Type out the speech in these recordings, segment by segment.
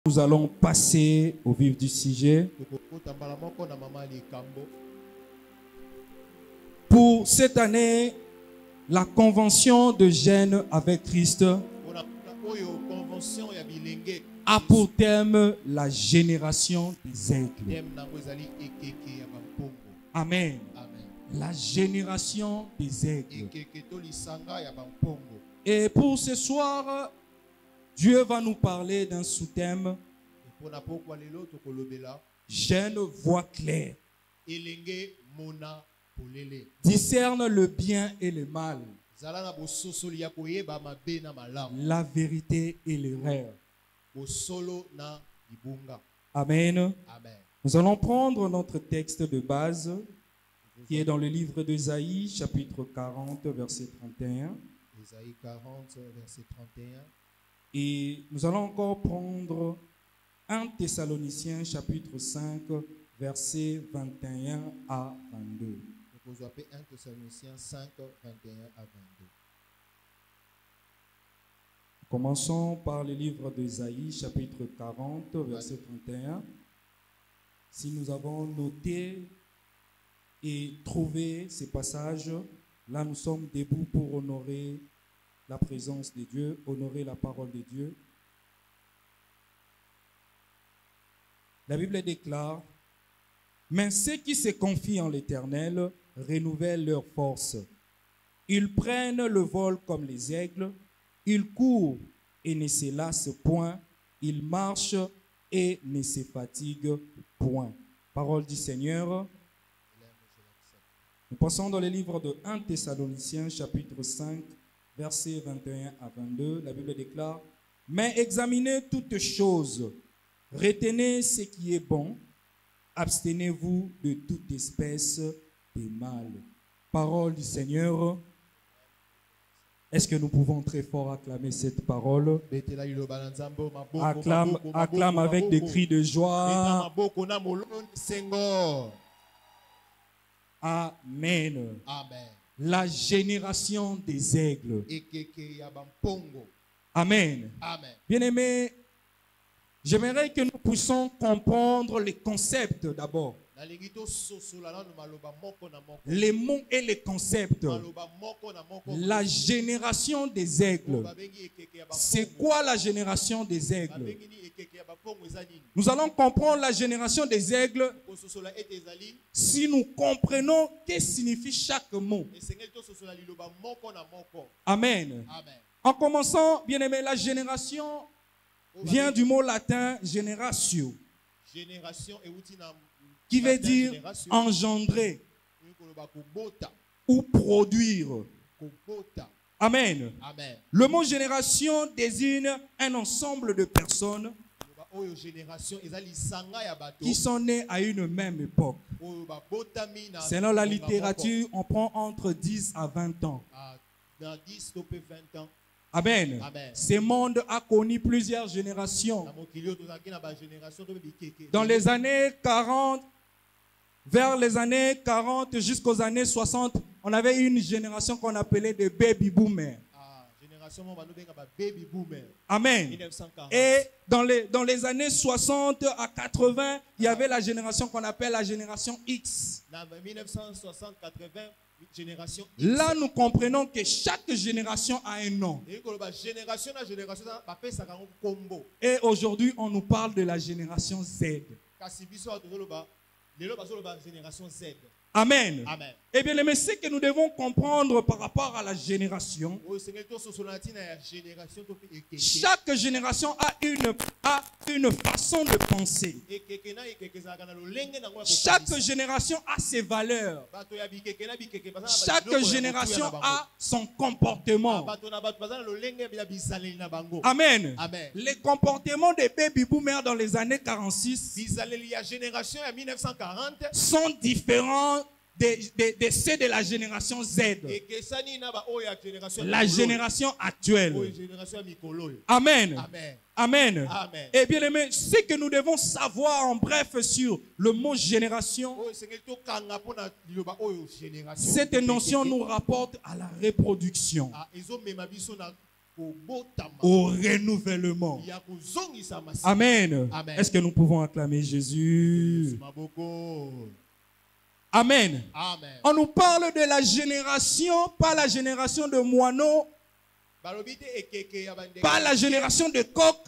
Nous allons passer au vif du sujet. Pour cette année, la convention de Gênes avec Christ a pour thème la génération des aigles. Amen. La génération des aigles. Et pour ce soir, Dieu va nous parler d'un sous-thème. Gênes voit clair. Discerne le bien et le mal. La vérité et l'erreur. Amen. Nous allons prendre notre texte de base qui est dans le livre d'Ésaïe, chapitre 40, verset 31. Ésaïe 40, verset 31. Et nous allons encore prendre 1 Thessaloniciens, chapitre 5, verset 21 à 22. Vous appelez 1 Thessaloniciens 5, 21 à 22. Commençons par le livre d'Ésaïe, chapitre 40, verset 31. Si nous avons noté et trouvé ces passages, là nous sommes debout pour honorer la présence de Dieu, honorer la parole de Dieu. La Bible déclare: mais ceux qui se confient en l'Éternel renouvellent leur force. Ils prennent le vol comme les aigles, ils courent et ne se lassent point, ils marchent et ne se fatiguent point. Parole du Seigneur. Nous passons dans le livre de 1 Thessaloniciens, chapitre 5, versets 21 à 22. La Bible déclare: mais examinez toutes choses, retenez ce qui est bon, abstenez-vous de toute espèce de mal. Parole du Seigneur. Est-ce que nous pouvons très fort acclamer cette parole? Acclame avec des cris de joie. Amen. Amen. La génération des aigles. Amen. Amen. Bien-aimés, j'aimerais que nous puissions comprendre les concepts d'abord. Les mots et les concepts. La génération des aigles. C'est quoi la génération des aigles? Nous allons comprendre la génération des aigles si nous comprenons ce que signifie chaque mot. Amen. En commençant, bien aimé, la génération vient du mot latin generatio, qui veut dire engendrer ou produire. Amen. Amen. Le mot génération désigne un ensemble de personnes qui sont nées à une même époque. Selon la littérature, on prend entre 10 à 20 ans. Amen. Amen. Ce monde a connu plusieurs générations. Dans les années 40, vers les années 40 jusqu'aux années 60, on avait une génération qu'on appelait des baby boomers. Amen. 1940. Et dans les années 60 à 80, il y avait la génération qu'on appelle la génération X. 1960-80, génération X. Là, nous comprenons que chaque génération a un nom. Et aujourd'hui, on nous parle de la génération Z. Génération Z. Amen. Amen. Eh bien, mais ce que nous devons comprendre par rapport à la génération, chaque génération a une façon de penser. Chaque génération a ses valeurs. Chaque génération a son comportement. Amen. Amen. Les comportements des baby boomers dans les années 46 sont différents de ceux de la génération Z. La génération actuelle. Amen. Amen. Amen. Amen. Et bien aimé, ce que nous devons savoir en bref sur le mot génération, cette notion nous rapporte à la reproduction. au renouvellement. ya kozongisa masi. Amen. Amen. Est-ce que nous pouvons acclamer Jésus? Maboko. Amen. Amen. On nous parle de la génération, pas la génération de moineaux, Balobi te ekeke ya bandeke. pas la génération de coqs,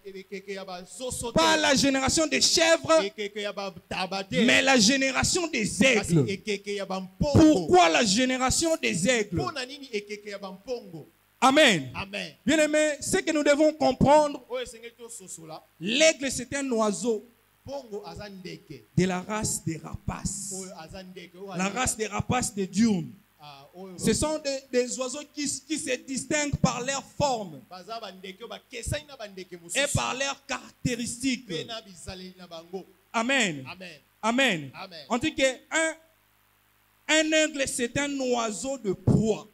Ekeke ya basoso te. pas la génération des chèvres, Ekeke ya bataba te. mais la génération des Kasi aigles. ekeke ya bampongo. Pourquoi la génération des aigles? Pona nini ekeke ya bampongo? Amen. Amen. Bien aimé, ce que nous devons comprendre, Oyo esengeli tososola. l'aigle c'est un oiseau Pongo aza ndeke. de la race des rapaces. Oyo aza ndeke. Oyo La aza- race des rapaces de diurnes. Oyo Ce sont des oiseaux qui se distinguent par leur forme baza bandeke oyo bakesani na bandeke mosusu. et par leurs caractéristiques. Pe na bizaleli na bango. Amen. Amen. Amen. Amen. On dit qu'un aigle, c'est un oiseau de proie.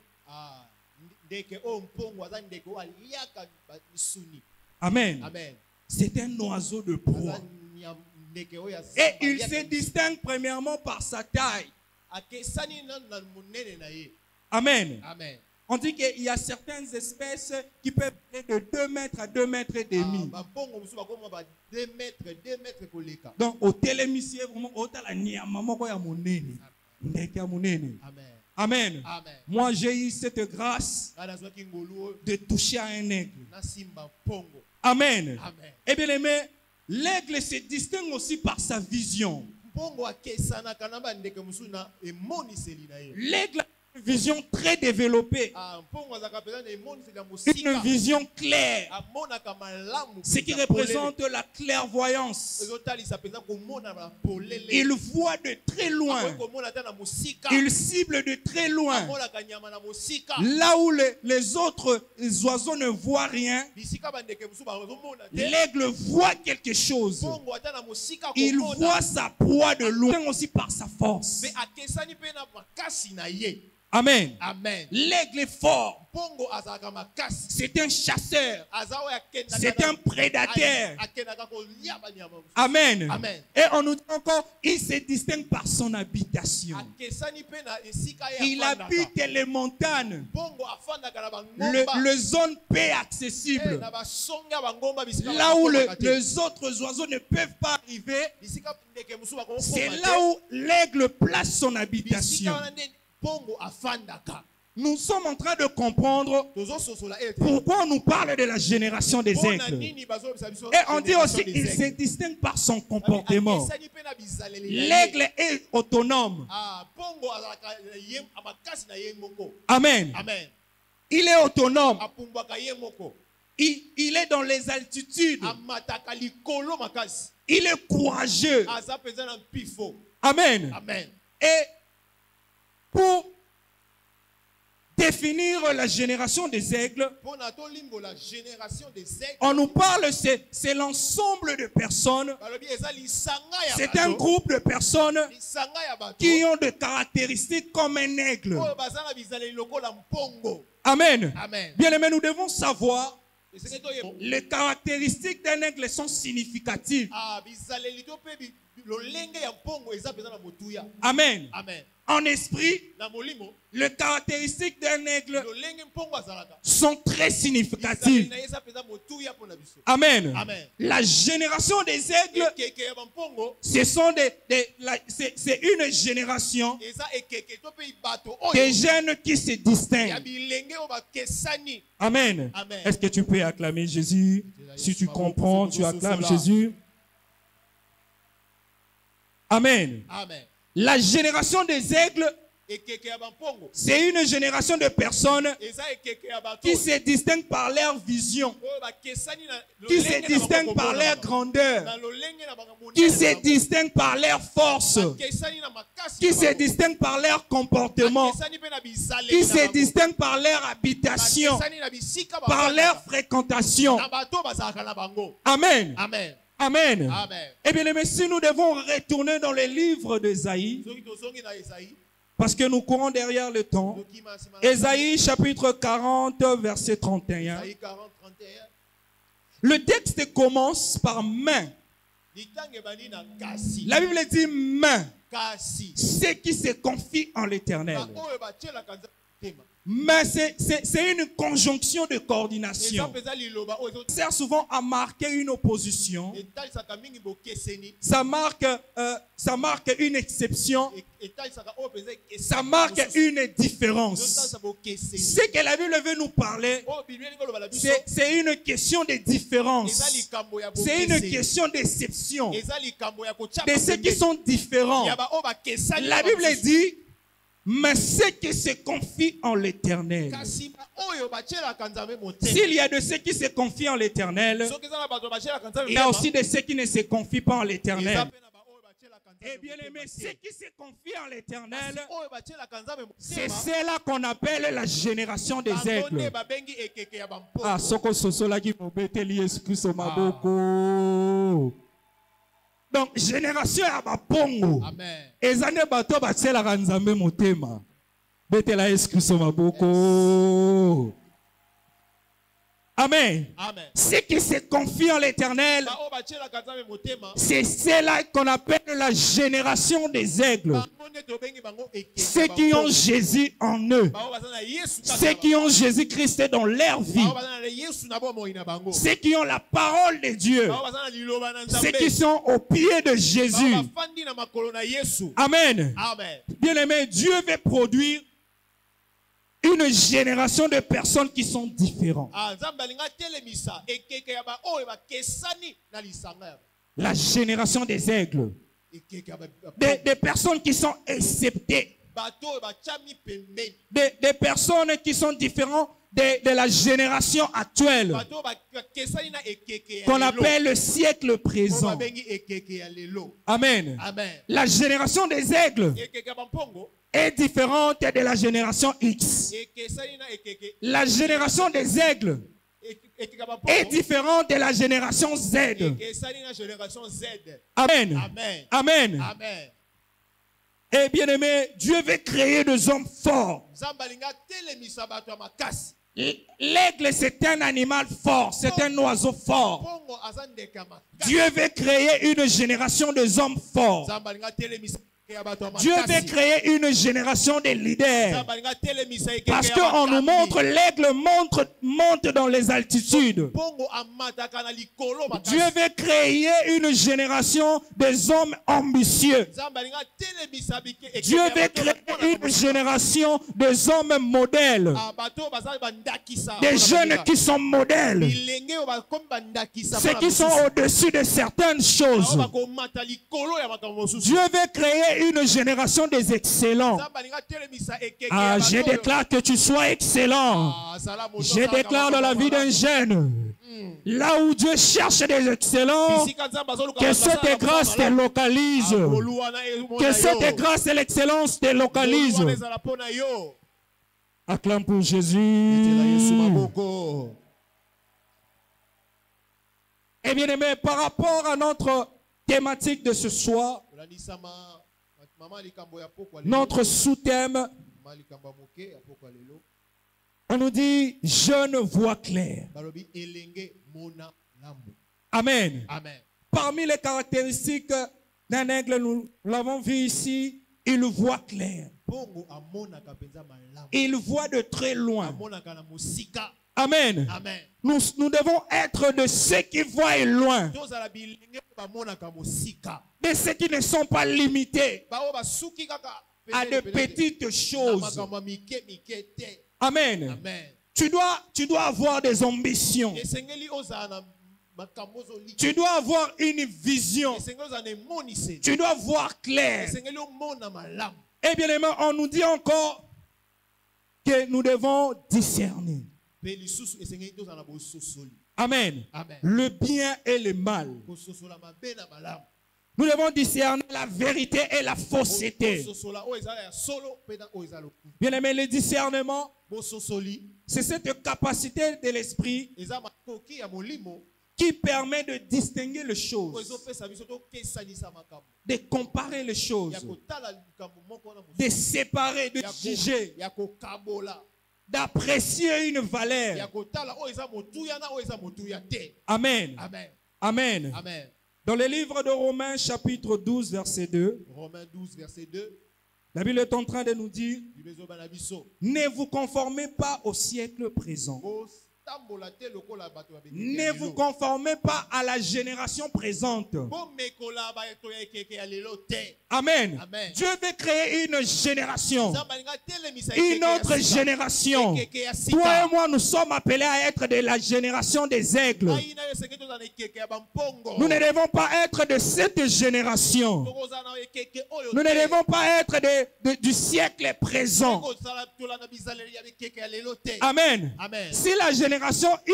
Ndeke oyo mpongo aza ndeke oyo aliaka misuni. Amen. Amen. C'est un oiseau de proie. Aza ndeke oyo Et il aliaka se distingue premièrement par sa taille. akesani na monene na ye. Amen. Amen. On dit qu'il y a certaines espèces qui peuvent aller de 2 mètres à 2 mètres et demi. Bampongo mosusu bakoma ba 2 mètres koleka. Donc, au télémissier, vraiment, au maman ya monene. Ndeke ya monene. Amen. Amen. Amen. Moi, j'ai eu cette grâce Ngana zwaki ngolu oyo de toucher à un aigle. na simba mpongo. Amen. Amen. Eh bien aimé, l'aigle se distingue aussi par sa vision. Mpongo akesanaka na bandeke mosusu na emoniseli na ye. L'aigle a une vision très développée, Mpongo azaka peza na emoniseli ya une mosika. vision claire, Amonaka malamu. ce qui représente la clairvoyance. ezotalisa peza komona na polele. Il voit de très loin, Akoki komona ata na mosika. il cible de très loin. Amonaka nyama na mosika. Là où les autres oiseaux ne voient rien, Bisika bandeke mosusu bazomona te. l'aigle voit quelque chose. Mpongo ata na mosika Il komona. voit sa proie de loin aussi par sa force. Pe akesani pe na makasi na ye. Amen. Amen. L'aigle est fort. Mpongo azalaka makasi. C'est un chasseur. Aza oyo akendaka C'est na- un prédateur. akendaka kolia banyama mosusu. Amen. Amen. Et on nous dit encore, il se distingue par son habitation. Akesani pe na esika ye Il afandaka. habite les montagnes, Mpongo afandaka na bangomba. le zone paix Eh, accessible. na basonga bangomba bisika Là où bakomaka te. les autres oiseaux ne peuvent pas arriver, Bisika ndeke mosusu bakoma c'est koma te. là où l'aigle place son Bisika habitation. wana nde mpongo afandaka. Nous sommes en train de comprendre Tozososola ete. pourquoi on nous parle de la génération des Mpona aigles. nini bazolobisa biso Et on dit génération aussi, des il se aigles. distingue par son comportement. Akesani pe na bizaleli na ye. L'aigle est autonome. Mpongo azalaka ye amakasi na ye moko. Amen. Amen. Il est autonome. Apumbwaka ye moko. Il est dans les altitudes. Amataka likolo makasi. Il est courageux. Aza penza na mpifo. Amen. Amen. Et pour définir la génération des aigles, Mpona tolimbo la génération des aigles. on nous parle, c'est l'ensemble de personnes. Balobi eza lisanga ya C'est un bato. groupe de personnes Lisanga ya bato. qui ont des caractéristiques comme un aigle. Oyo baza na bizaleli lokola mpongo. Amen. Amen. Bien aimé, nous devons savoir, Eseke toyeba. les caractéristiques d'un aigle sont significatives. Bizaleli to pe lolenge ya mpongo eza penza na motuya. Amen. Amen. En esprit, Na molimo les caractéristiques d'un aigle lolenge mpongo azalaka. sont très Bizaleli significatives. na ye eza penza motuya mpona biso. Amen. Amen. La génération des aigles, Ekeke ya bampongo ce sont c'est une génération eza ekeke to pe bato des oyo jeunes qui se ya distinguent. bilenge oyo bakesani. Amen. Amen. Est-ce que tu peux acclamer Jésus? Si tu comprends, tu acclames Jésus. Amen. Amen. La génération des aigles, Ekeke ya bampongo c'est une génération de personnes eza ekeke ya bato qui se distinguent par leur vision, oyo bakesani na qui lolenge se na distinguent bango par komona leur bango. grandeur, Na lolenge na bango monene qui na se bango. distinguent par leur force, Bakesani na makasi qui na se bango. distinguent par leur comportement, Bakesani pe na bizaleli qui na se bango. distinguent par leur habitation, Bakesani na bisika par bafandaka. leur fréquentation. Na bato bazalaka na bango. Amen. Amen. Amen. Amen. Eh bien, mais si nous devons retourner dans les livres d'Ésaïe, Soki tozongi na Esaïe, parce que nous courons derrière le temps, tokima nsima na Ésaïe chapitre 40, verset 31. Esaïe 40, 31. Le texte commence par main. Litange bani na kasi. La Bible dit main. Kasi. Ceux qui se confient en l'Éternel. Ba oyo batielaka nzambe motema. Mais c'est une conjonction de coordination. Ça sert souvent à marquer une opposition. Ça marque une exception. Ça marque une différence. Ce que la Bible veut nous parler, c'est une question de différence. C'est une question d'exception. De ceux qui sont différents. La Bible dit, mais ceux qui se confient en l'Éternel. S'il y a de ceux qui se confient en l'Éternel, il y a aussi de ceux qui ne se confient pas en l'Éternel. Et bien aimé, ceux qui se confient en l'Éternel, c'est cela qu'on appelle la génération des aigles. Ah, soko sosola qui mobeteli Jésus-Christ au maboko. Donc, génération ya bapongo. Ezane bato batsela kanzambe motema. Betela Jésus-Christ au maboko. Amen. Amen. Ceux qui se confient en l'Éternel, c'est cela qu'on appelle la génération des aigles. Ceux qui ont Jésus en eux. Ceux qui ont Jésus-Christ dans leur vie. Ceux qui ont la parole de Dieu. Ceux qui sont au pied de Jésus. Amen. Amen. Bien-aimé, Dieu veut produire une génération de personnes qui sont différentes. La génération des aigles. Des personnes qui sont acceptées. Des personnes qui sont différentes de la génération actuelle. Qu'on appelle le siècle présent. Amen. La génération des aigles est différente de la génération X. La génération des aigles est différente de la génération Z. Amen. Amen. Et bien aimé, Dieu veut créer des hommes forts. L'aigle, c'est un animal fort, c'est un oiseau fort. Dieu veut créer une génération de hommes forts. Dieu veut créer une génération de leaders. Parce qu'on nous montre, l'aigle monte dans les altitudes. Dieu veut créer une génération des hommes ambitieux. Dieu veut créer une génération des hommes modèles. Des jeunes qui sont modèles. Ceux qui sont au-dessus de certaines choses. Dieu veut créer une génération des excellents. Ah, je déclare que tu sois excellent. Je déclare dans la vie d'un jeune, là où Dieu cherche des excellents, que cette grâce te localise. Que cette grâce et l'excellence te localise. Acclame pour Jésus. Et bien aimé, par rapport à notre thématique de ce soir, notre sous-thème, on nous dit « Je ne vois clair ». Amen. Amen. Parmi les caractéristiques d'un aigle, nous l'avons vu ici, il voit clair. Il voit de très loin. Amen. Amen. Nous devons être de ceux qui voient loin. De ceux qui ne sont pas limités à de petites choses. Amen. Amen. Tu dois avoir des ambitions. Tu dois avoir une vision. Tu dois voir clair. Et bien aimé, on nous dit encore que nous devons discerner. Amen. Amen. Le bien et le mal. Nous devons discerner la vérité et la fausseté. Bien aimé, le discernement, c'est cette capacité de l'esprit qui permet de distinguer les choses, de comparer les choses, de séparer, de juger, d'apprécier une valeur. Amen. Amen. Amen. Amen. Dans le livre de Romains chapitre 12 verset 2, Romains 12 verset 2, La Bible est en train de nous dire, Bible ezobana biso. ne vous conformez pas au siècle présent. Botambola te lokola bato ya bekeke Ne ya vous lelo. conformez pas à la génération présente. Bomekola bato ya ekeke ya lelo te. Amen. Amen. Dieu veut créer une génération, Nzambe alinga telemisa une ekeke ya autre sika. génération. Ekeke ya sika. Toi et moi, nous sommes appelés à être de la génération des aigles. Ngai na yo esengeli tozala ekeke ya bampongo. Nous ne devons pas être de cette génération. Tokozala na ekeke oyo Nous ne te. devons pas être du siècle présent. Tokozala tolanda bizaleli ya bekeke ya lelo te. Amen. Amen. Si la génération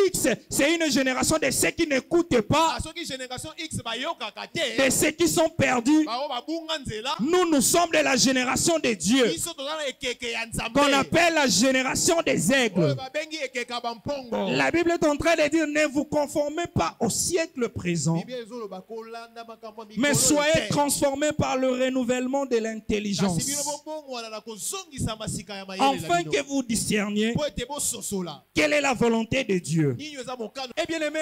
X, c'est une génération de ceux qui n'écoutent pas, Ah, soki génération X bayokaka te. de ceux qui sont perdus, Bao babunga nzela. nous sommes de la génération de Dieu, Biso tozala na ekeke ya Nzambe. qu'on appelle la génération des Oyo aigles. babengi ekeke ya bampongo. La Bible est en train de dire, ne vous conformez pas au siècle présent, Biblia ezoloba kolanda makambo ya mikolo mais soyez te. transformés par le renouvellement de Kasi l'intelligence, bino bobongwana na kozongisa masika ya mayele na afin bino. que vous discerniez Po ete bososola. quelle est la volonté de Dieu. Nini eza mokano. Eh bien aimé,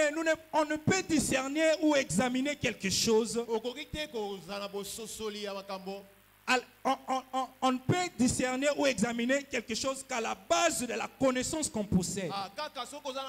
on ne peut discerner ou examiner quelque chose. Okoki te kozala na bososoli ya makambo. On ne peut discerner ou examiner quelque chose qu'à la base de la connaissance qu'on possède. Ah, kaka soki oza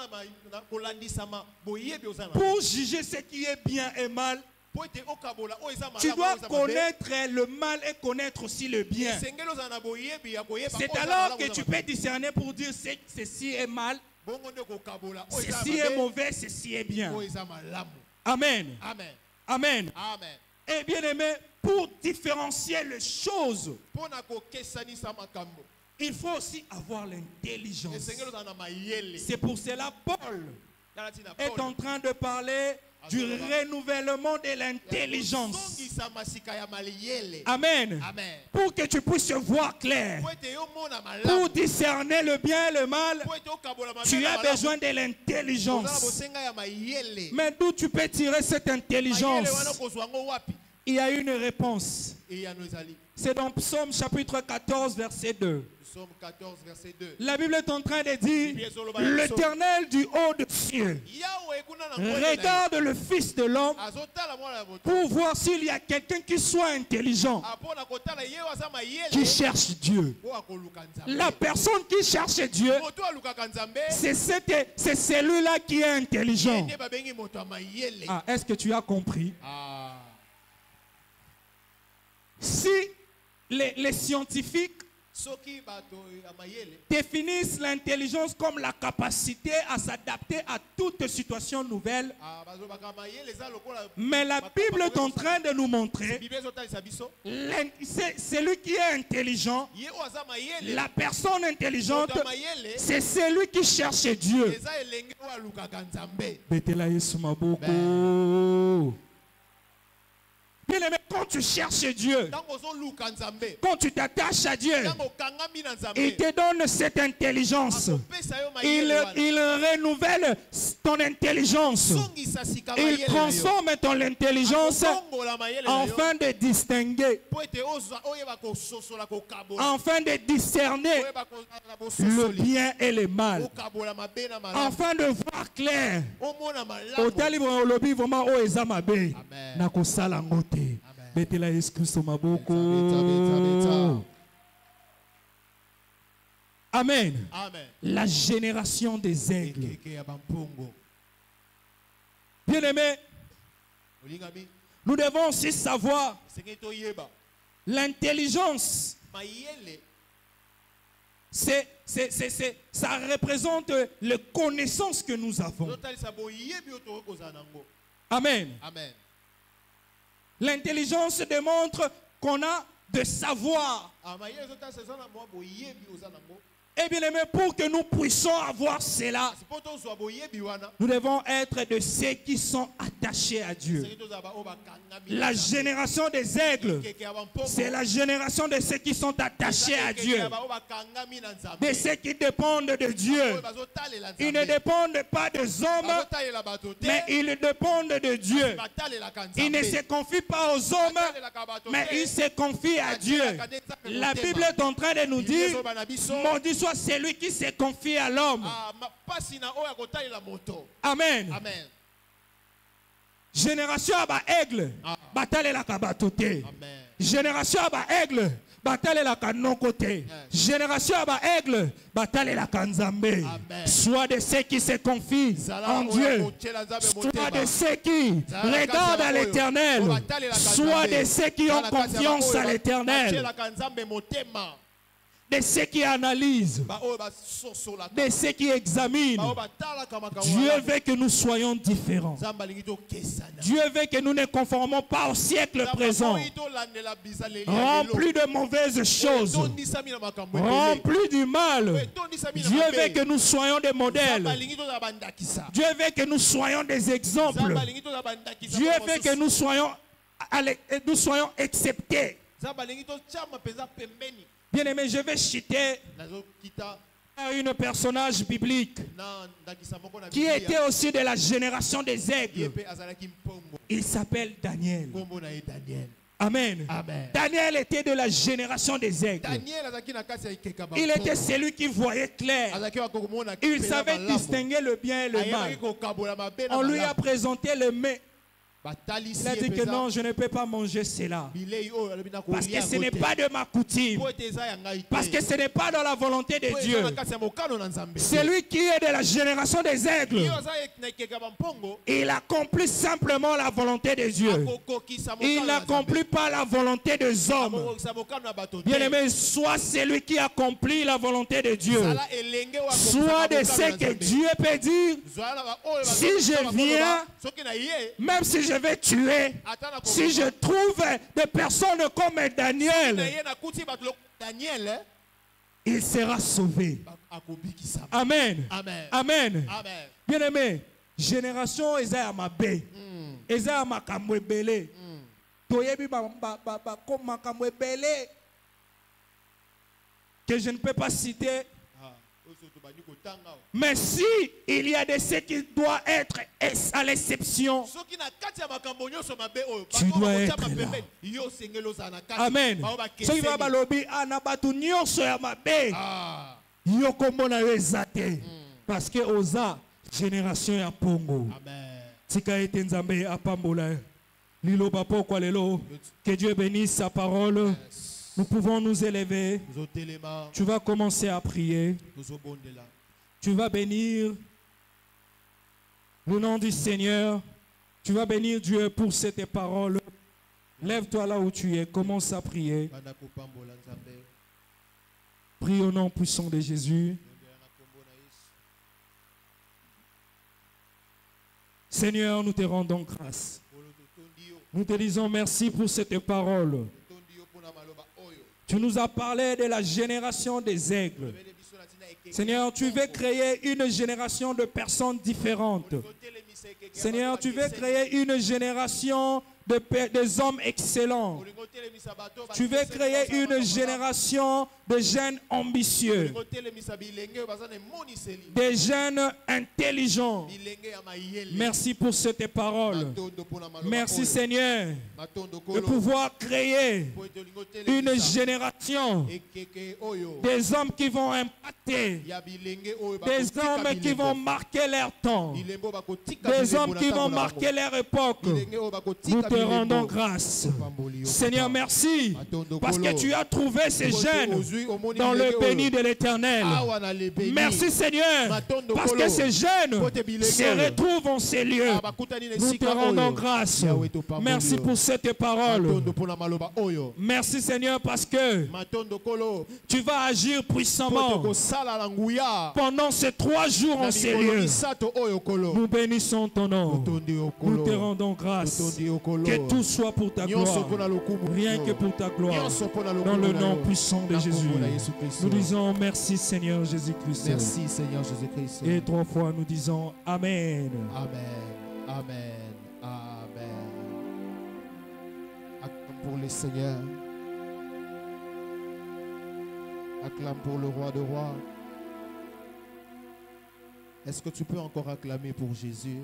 na kolandisama boyebi oza na. Pour juger ce qui est bien et mal, Po ete okabola oyo eza malamu. tu dois oyo eza mabe. connaître le mal et connaître aussi le bien. Esengeli ozala na boyebi ya koyeba C'est oyo eza alors malamu, que oyo eza tu mabe. peux discerner pour dire ceci est mal, Bongo nde kokabola oyo eza ceci est mabe, mauvais, ceci est bien. oyo eza malamu. Amen. Amen. Amen. Amen. Et bien aimé, pour différencier les choses, Pona kokesanisa makambo. il faut aussi avoir l'intelligence. Esengeli ozala na mayele. C'est pour cela Paul Tala tina est Paul. en train de parler du renouvellement de l'intelligence. Zongisa masika ya mayele. Amen. Amen. Pour que tu puisses voir clair, Po ete yo mona pour malamu. discerner le bien et le mal, Po ete okabola mabe tu na as malamu. besoin de Ozala l'intelligence. bosenga ya mayele. Mais d'où tu peux tirer cette Mayele wana intelligence? kozwa ngo wapi? Il y a une réponse. Eyano ezali. C'est dans Psaume chapitre 14, verset 2. Psaume 14 verset 2. La Bible est en train de dire, l'Éternel du haut des cieux Yahweh kuna na ngwele na ye. regarde le Fils de l'homme Azotala mwana ya moto. pour voir s'il y a quelqu'un qui soit intelligent, Apona kotala ye waza mayele. qui cherche Dieu. Po akoluka Nzambe. La personne qui cherche Dieu, Moto alukaka Nzambe. c'est celui-là qui est intelligent. Nde babengi moto ya mayele. Ah, est-ce que tu as compris? Ah. Si les scientifiques Soki bato ya mayele. définissent l'intelligence comme la capacité à s'adapter à toute situation nouvelle, Ah, bazobaka mayele eza lokola. mais la Bible est en train de nous montrer, Bible ezotalisa biso. c'est celui qui est intelligent, Ye oyo aza mayele. la personne intelligente, Moto ya mayele. c'est celui qui cherche Dieu. Eza elenge oyo alukaka Nzambe. Betela Yesu maboko. Bien aimé, quand tu cherches Dieu, Tango ozoluka Nzambe. quand tu t'attaches à Dieu, Tango okangami na Nzambe. il te donne cette intelligence. Akopesa yo Il, mayele wana. il renouvelle ton intelligence. Zongisa sika Il mayele na yo. transforme ton intelligence Akokongola mayele na yo. afin de distinguer, Po ete oyeba kososola kokabola. afin de discerner Oyeba kozala na le bososoli. bien et le mal, Okabola mabe na malamu. afin de voir clair. Omona malamu. Otali olobi vraiment o eza mabe Amen. na kosala ngo te. Amen. Betela Yesu Kristo maboko. Beta. Amen. Amen. La génération des aigles. Ekeke ya bampongo. Bien aimé, Olingami. nous devons aussi savoir Sengeli toyeba. l'intelligence. Mayele. Ça représente les connaissances que nous avons. Totalisa boyebi oyo tokoki kozala nango. Amen. Amen. L'intelligence démontre qu'on a de savoir. Ah, mayele ezotalisa eza na mwa boyebi oza nango. Et bien aimé, pour que nous puissions avoir cela, Kasi po tozwa boyebi wana. nous devons être de ceux qui sont attachés à Dieu. Sengeli tozala ba oyo bakangami. La génération des aigles, Ekeke ya bampongo. c'est la génération de ceux qui sont attachés à Ekeke Dieu, ya ba oyo bakangami na Nzambe. de ceux qui dépendent de Dieu. Oyo bazotalela Ils ne Nzambe. dépendent pas des hommes, Bazotalela bato te. mais ils dépendent de Dieu. Batalelaka Ils ne Nzambe. se confient pas aux hommes, Batalelaka bato mais te. ils se confient à Dieu. La Bible est en train de nous dire, maudit soit celui qui se confie à l'homme. Ah, pasi na oyo akotalela moto. Amen. Amen. Génération à aigle, Ah. bataille la kabatote. Amen. Génération à aigle, batalelaka non côté. Génération à aigle, batalelaka nzambe. Soit de ceux qui se confient en Dieu, soit de ceux qui regardent à l'Éternel, soit de ceux qui ont confiance à l'Éternel, de ceux qui analysent, de ceux qui examinent. Dieu veut que nous soyons différents. Dieu veut que nous ne conformons pas au siècle présent, remplis de mauvaises choses, remplis du mal. Dieu veut que nous soyons des modèles. Dieu veut que nous soyons des exemples. Dieu veut que nous soyons acceptés. Bien aimé, je vais citer un personnage biblique qui était aussi de la génération des aigles. Il s'appelle Daniel. Amen. Daniel était de la génération des aigles. Il était celui qui voyait clair. Il savait distinguer le bien et le mal. On lui a présenté le mets. Il a dit que non, je ne peux pas manger cela. Parce que ce n'est pas de ma coutume. Parce que ce n'est pas dans la volonté de Dieu. Celui qui est de la génération des aigles, il accomplit simplement la volonté de Dieu. Il n'accomplit pas la volonté des hommes. Bien aimé, soit celui qui accomplit la volonté de Dieu, soit de ce que Dieu peut dire. Si je viens, même si je vais tuer, si je trouve des personnes comme Daniel, il sera sauvé. Amen. Amen. Bien aimé, génération Esaïa Mabé, Esaïa Makamwebele, Toyebi Makamwebele, que je ne peux pas citer. Mais si il y a de ceux qui doivent être à l'exception, tu dois être là. Amen. Ce qui va balobi anabatu nyonso ya mabe. Yo komona ezate. Parce que oza génération ya pongo. Amen. Tika ete nzambe apambola. Lilo bapo kwa lelo. Que Dieu bénisse sa parole. Nous pouvons nous élever. Tu vas commencer à prier. Tu vas bénir le nom du Seigneur. Tu vas bénir Dieu pour cette parole. Lève-toi là où tu es. Commence à prier. Prie au nom puissant de Jésus. Seigneur, nous te rendons grâce. Nous te disons merci pour cette parole. Tu nous as parlé de la génération des aigles. Seigneur, tu veux créer une génération de personnes différentes. Seigneur, tu veux créer une génération des hommes excellents. Tu veux créer une génération de jeunes ambitieux, des jeunes intelligents. Merci pour cette parole. Merci Seigneur de pouvoir créer une génération des hommes qui vont impacter, des hommes qui vont marquer leur temps, des hommes qui vont marquer leur époque. Nous te rendons grâce. Seigneur, merci parce que tu as trouvé ces jeunes dans le béni de l'Éternel. Merci Seigneur parce que ces jeunes se retrouvent en ces lieux. Nous te rendons grâce. Merci pour cette parole. Merci Seigneur parce que tu vas agir puissamment pendant ces 3 jours en ces lieux. Nous bénissons ton nom. Nous te rendons grâce. Que tout soit pour ta gloire. Rien que pour ta gloire. Dans le nom puissant de Jésus. Nous disons merci Seigneur Jésus-Christ. Merci Seigneur Jésus-Christ. Et 3 fois nous disons Amen. Amen. Amen. Amen. Acclame pour le Seigneur. Acclame pour le roi de rois. Est-ce que tu peux encore acclamer pour Jésus?